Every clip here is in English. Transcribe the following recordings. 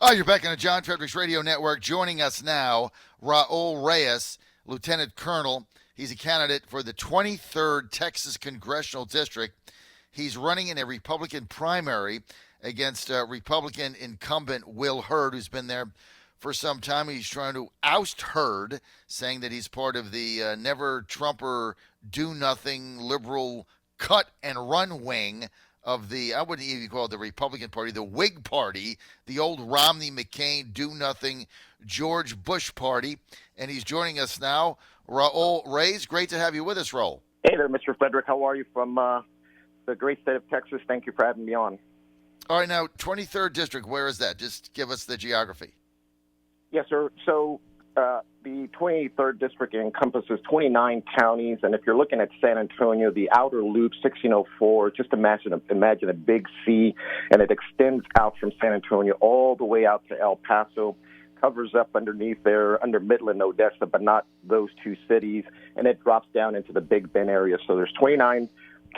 Oh, you're back on the John Fredericks Radio Network. Joining us now, Raul Reyes, Lieutenant Colonel. He's a candidate for the 23rd Texas Congressional District. He's running in a Republican primary against Republican incumbent Will Hurd, who's been there for some time. He's trying to oust Hurd, saying that he's part of the never-Trumper, do-nothing, liberal cut-and-run wing of the, I wouldn't even call it the Republican Party, the Whig Party, the old Romney, McCain, do-nothing, George Bush Party. And he's joining us now. Raul Reyes, great to have you with us, Raul. Hey there, Mr. Frederick. How are you from the great state of Texas? Thank you for having me on. All right, now, 23rd District, where is that? Just give us the geography. Yes, sir. So the 23rd District encompasses 29 counties, and if you're looking at San Antonio, the outer loop, 1604, just imagine a big C, and it extends out from San Antonio all the way out to El Paso, covers up underneath there, under Midland, Odessa, but not those two cities, and it drops down into the Big Bend area. So there's 29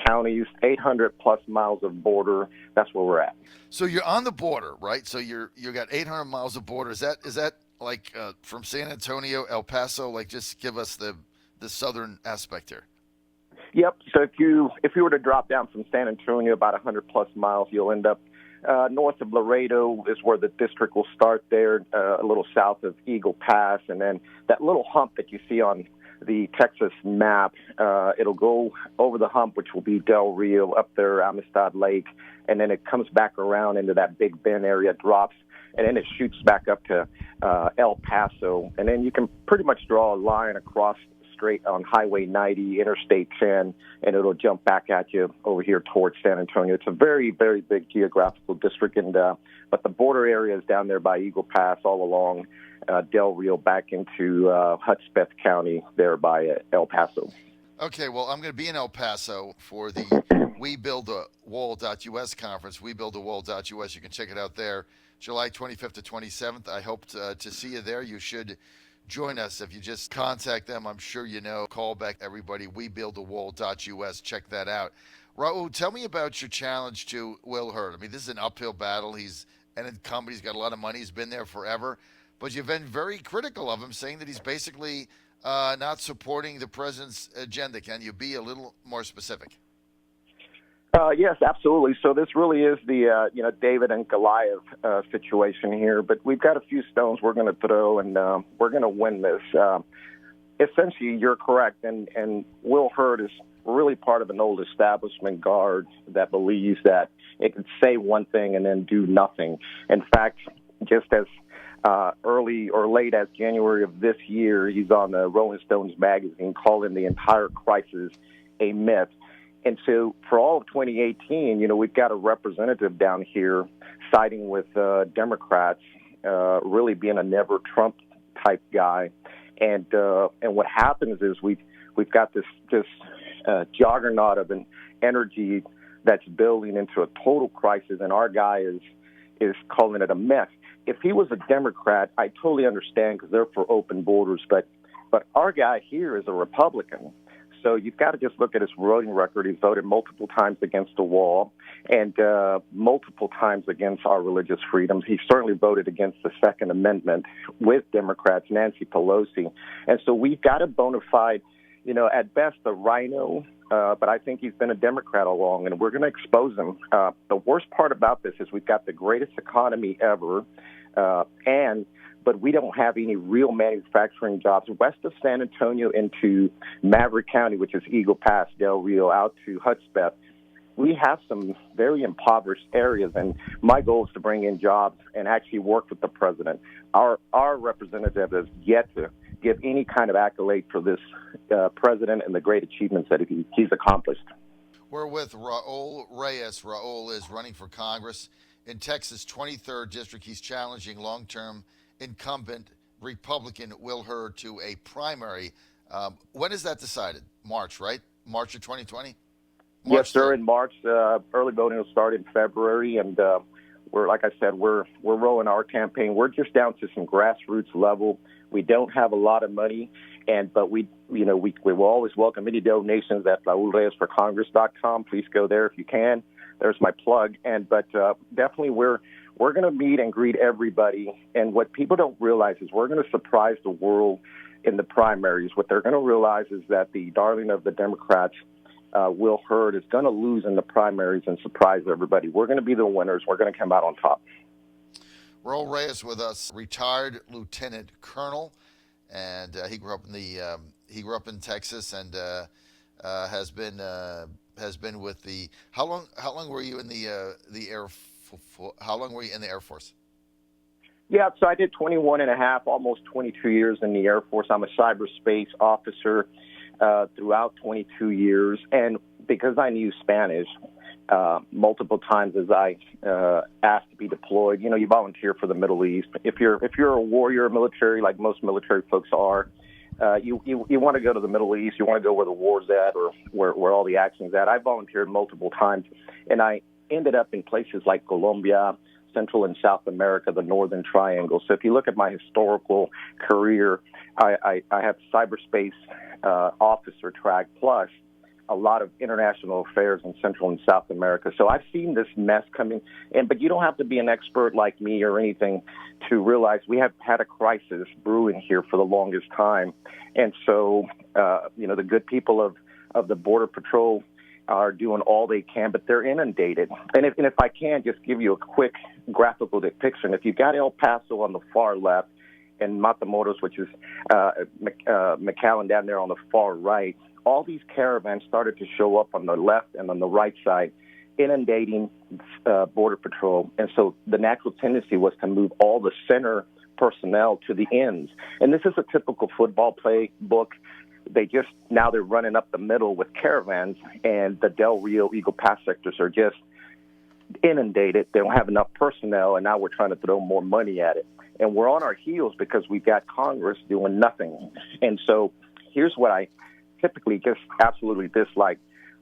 counties, 800-plus miles of border. That's where we're at. So you're on the border, right? So you got 800 miles of border. Is that like from San Antonio, El Paso? Like, just give us the southern aspect here. Yep. So if you were to drop down from San Antonio about 100-plus miles, you'll end up north of Laredo is where the district will start there, a little south of Eagle Pass, and then that little hump that you see on the Texas map, it'll go over the hump, which will be Del Rio, up there, Amistad Lake, and then it comes back around into that Big Bend area, drops, and then it shoots back up to El Paso. And then you can pretty much draw a line across straight on Highway 90, Interstate 10, and it'll jump back at you over here towards San Antonio. It's a very, very big geographical district, and but the border area is down there by Eagle Pass all along Del Rio back into Hudspeth County there by El Paso. Okay, well, I'm going to be in El Paso for the We Build a Wall.us conference, webuildawall.us. You can check it out there, July 25th to 27th. I hope to see you there. You should join us. If you just contact them, I'm sure you know. Call back everybody, webuildawall.us. Check that out. Raul, tell me about your challenge to Will Hurd. I mean, this is an uphill battle. He's an incumbent. He's got a lot of money. He's been there forever. But you've been very critical of him, saying that he's basically not supporting the president's agenda. Can you be a little more specific? Yes, absolutely. So this really is the David and Goliath situation here. But we've got a few stones we're going to throw, and we're going to win this. Essentially, you're correct, and Will Hurd is really part of an old establishment guard that believes that it can say one thing and then do nothing. In fact, just as early or late as January of this year, he's on the Rolling Stones magazine calling the entire crisis a myth. And so for all of 2018, we've got a representative down here siding with Democrats, really being a never Trump type guy. And what happens is we've got this juggernaut of an energy that's building into a total crisis, and our guy is calling it a mess. If he was a Democrat, I totally understand because they're for open borders, but our guy here is a Republican. So you've got to just look at his voting record. He's voted multiple times against the wall and multiple times against our religious freedoms. He certainly voted against the Second Amendment with Democrats, Nancy Pelosi. And so we've got a bona fide, at best a rhino, but I think he's been a Democrat all along, and we're going to expose him. The worst part about this is we've got the greatest economy ever, but we don't have any real manufacturing jobs west of San Antonio into Maverick County, which is Eagle Pass, Del Rio, out to Hudspeth. We have some very impoverished areas, and my goal is to bring in jobs and actually work with the president. Our representative has yet to give any kind of accolade for this president and the great achievements that he's accomplished. We're with Raul Reyes. Raul is running for Congress in Texas' 23rd District. He's challenging long-term incumbent Republican Will Hurd to a primary. When is that decided? March, right? March of 2020? Yes, sir. In March, early voting will start in February, and we're rolling our campaign. We're just down to some grassroots level. We don't have a lot of money, but we will always welcome any donations at RaulReyesForCongress.com. Please go there if you can. There's my plug. But definitely we're We're going to meet and greet everybody. And what people don't realize is we're going to surprise the world in the primaries. What they're going to realize is that the darling of the Democrats, Will Hurd, is going to lose in the primaries and surprise everybody. We're going to be the winners. We're going to come out on top. Raul Reyes with us, retired lieutenant colonel, and he grew up in Texas and has been with the. How long were you in the Air? How long were you in the Air Force? Yeah, so I did 21 and a half, almost 22 years in the Air Force. I'm a cyberspace officer throughout 22 years. And because I knew Spanish multiple times as I asked to be deployed, you volunteer for the Middle East. If you're a warrior military, like most military folks are, you want to go to the Middle East. You want to go where the war's at or where all the action's at. I volunteered multiple times, and I ended up in places like Colombia, Central and South America, the Northern Triangle. So if you look at my historical career, I have cyberspace officer track plus a lot of international affairs in Central and South America. So I've seen this mess coming in, but you don't have to be an expert like me or anything to realize we have had a crisis brewing here for the longest time. And so, the good people of the Border Patrol are doing all they can, but they're inundated. And if I can just give you a quick graphical depiction, if you've got El Paso on the far left and Matamoros, which is McAllen down there on the far right, all these caravans started to show up on the left and on the right side, inundating Border Patrol. And so the natural tendency was to move all the center personnel to the ends. And this is a typical football playbook. They're running up the middle with caravans, and the Del Rio Eagle Pass sectors are just inundated. They don't have enough personnel, and now we're trying to throw more money at it. And we're on our heels because we've got Congress doing nothing. And so here's what I typically just absolutely dislike.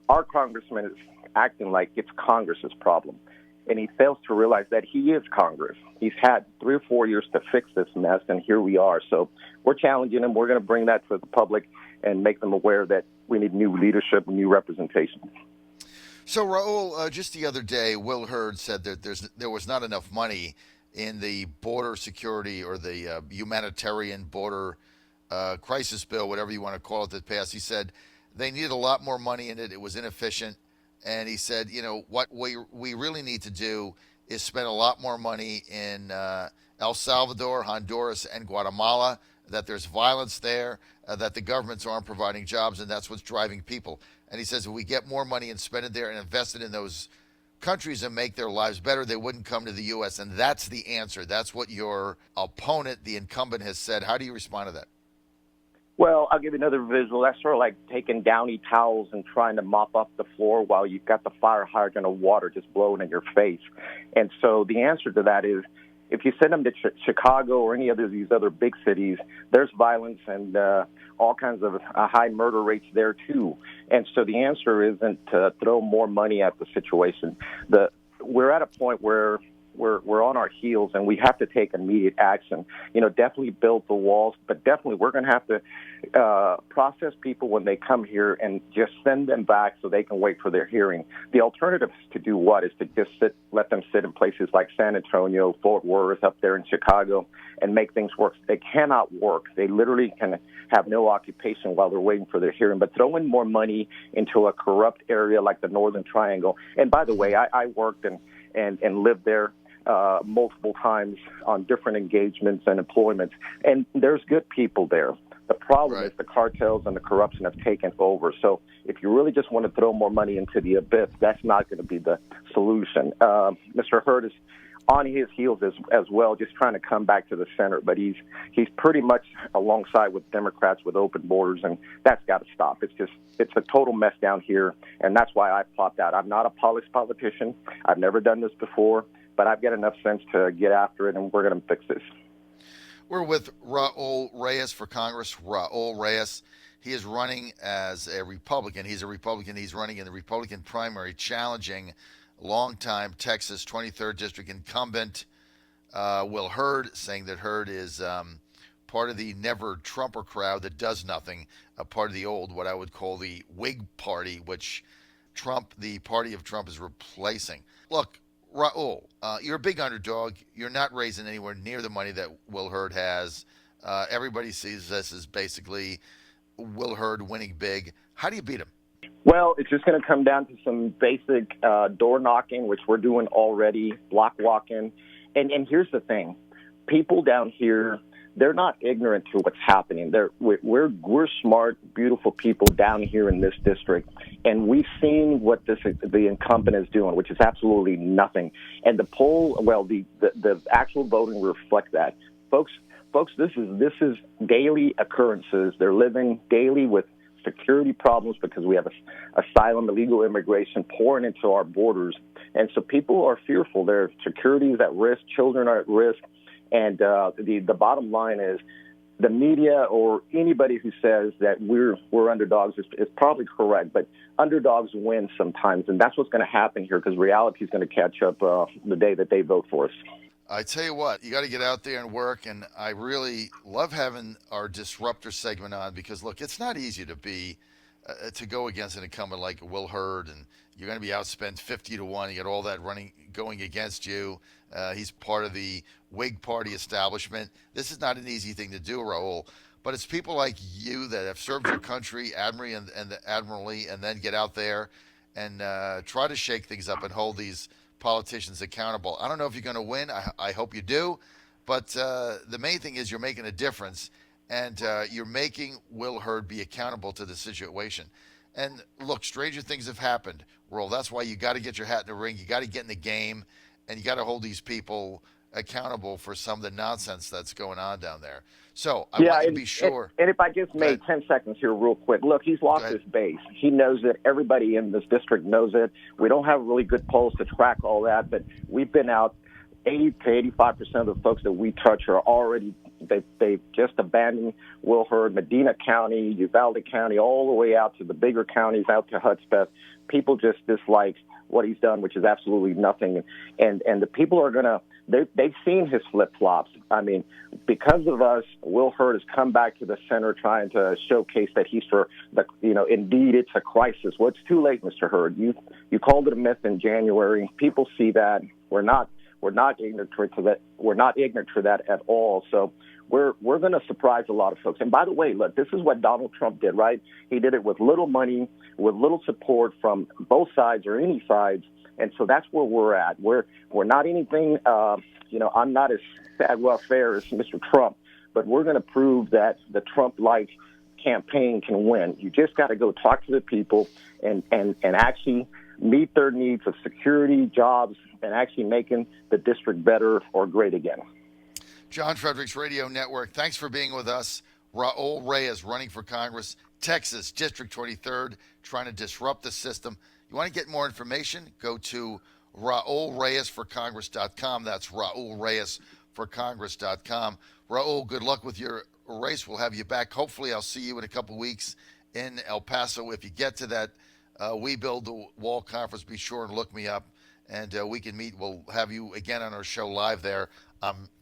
Our congressman is acting like it's Congress's problem, and he fails to realize that he is Congress. He's had 3 or 4 years to fix this mess, and here we are. So we're challenging him. We're going to bring that to the public and make them aware that we need new leadership and new representation. So, Raul, just the other day, Will Hurd said that there was not enough money in the border security or the humanitarian border crisis bill, whatever you want to call it, that passed. He said they needed a lot more money in it. It was inefficient. And he said, what we really need to do is spend a lot more money in El Salvador, Honduras, and Guatemala, that there's violence there, that the governments aren't providing jobs, and that's what's driving people. And he says if we get more money and spend it there and invest it in those countries and make their lives better, they wouldn't come to the U.S. And that's the answer. That's what your opponent, the incumbent, has said. How do you respond to that? Well, I'll give you another visual. That's sort of like taking downy towels and trying to mop up the floor while you've got the fire hydrant of water just blowing in your face. And so the answer to that is if you send them to Chicago or any of these other big cities, there's violence and all kinds of high murder rates there, too. And so the answer isn't to throw more money at the situation. We're at a point where we're on our heels and we have to take immediate action. Definitely build the walls, but definitely we're going to have to process people when they come here and just send them back so they can wait for their hearing. The alternative to do what is to just let them sit in places like San Antonio, Fort Worth, up there in Chicago, and make things work. They cannot work. They literally can have no occupation while they're waiting for their hearing. But throwing more money into a corrupt area like the Northern Triangle, and by the way, I worked and lived there multiple times on different engagements and employments, and there's good people there. The problem is the cartels and the corruption have taken over. So if you really just want to throw more money into the abyss, that's not going to be the solution. Mr. Hurd is on his heels as well, just trying to come back to the center. But he's pretty much alongside with Democrats with open borders, and that's got to stop. It's a total mess down here, and that's why I popped out. I'm not a polished politician. I've never done this before, but I've got enough sense to get after it, and we're going to fix this. We're with Raul Reyes for Congress. Raul Reyes, he is running as a Republican. He's a Republican. He's running in the Republican primary, challenging longtime Texas 23rd District incumbent Will Hurd, saying that Hurd is part of the never-Trumper crowd that does nothing, a part of the old, what I would call the Whig Party, which the party of Trump, is replacing. Look, Raul, you're a big underdog. You're not raising anywhere near the money that Will Hurd has. Everybody sees this as basically Will Hurd winning big. How do you beat him? Well, it's just going to come down to some basic door knocking, which we're doing already, block walking. And here's the thing. People down here, they're not ignorant to what's happening. We're smart, beautiful people down here in this district, and we've seen what the incumbent is doing, which is absolutely nothing. And the actual voting will reflect that, folks. This is daily occurrences. They're living daily with security problems because we have asylum, illegal immigration pouring into our borders, and so people are fearful. Their security is at risk. Children are at risk. And the bottom line is the media or anybody who says that we're underdogs is probably correct, but underdogs win sometimes, and that's what's going to happen here because reality is going to catch up the day that they vote for us. I tell you what, you got to get out there and work, and I really love having our Disruptor segment on because, look, it's not easy to go against an incumbent like Will Hurd, and you're going to be outspent 50-1. You got all that going against you. He's part of the Whig Party establishment. This is not an easy thing to do, Raul, but it's people like you that have served your country admirably and then get out there and try to shake things up and hold these politicians accountable. I don't know if you're going to win. I hope you do. But the main thing is you're making a difference, and you're making Will Hurd be accountable to the situation. And look, stranger things have happened, Raul. That's why you got to get your hat in the ring. You got to get in the game, and you got to hold these people accountable for some of the nonsense that's going on down there. So I want you to be sure. And if I just made 10 seconds here real quick. Look, he's lost his base. He knows it. Everybody in this district knows it. We don't have really good polls to track all that, but we've been out. 80 to 85% of the folks that we touch are already, they've just abandoned Will Hurd, Medina County, Uvalde County, all the way out to the bigger counties, out to Hudspeth. People just dislike what he's done, which is absolutely nothing. And the people are going to, they've seen his flip-flops. I mean, because of us, Will Hurd has come back to the center trying to showcase that he's for the, indeed it's a crisis. Well, it's too late, Mr. Hurd. You called it a myth in January. People see that. We're not ignorant to that. We're not ignorant to that at all. So we're going to surprise a lot of folks. And by the way, look, this is what Donald Trump did, right? He did it with little money, with little support from both sides or any sides. And so that's where we're at. We're not anything, I'm not as fair as Mr. Trump, but we're going to prove that the Trump-like campaign can win. You just got to go talk to the people and actually meet their needs of security, jobs, and actually making the district better or great again. John Fredericks Radio Network, thanks for being with us. Raul Reyes running for Congress, Texas, District 23rd, trying to disrupt the system. You want to get more information? Go to RaulReyesForCongress.com. That's RaulReyesForCongress.com. Raul, good luck with your race. We'll have you back. Hopefully, I'll see you in a couple weeks in El Paso. If you get to that We Build the Wall conference, be sure and look me up, and we can meet. We'll have you again on our show live there.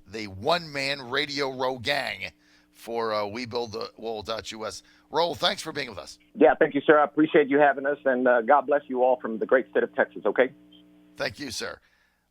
The one-man Radio Row gang for WeBuildTheWall.us. Raul, thanks for being with us. Yeah, thank you, sir. I appreciate you having us, and God bless you all from the great state of Texas, okay? Thank you, sir.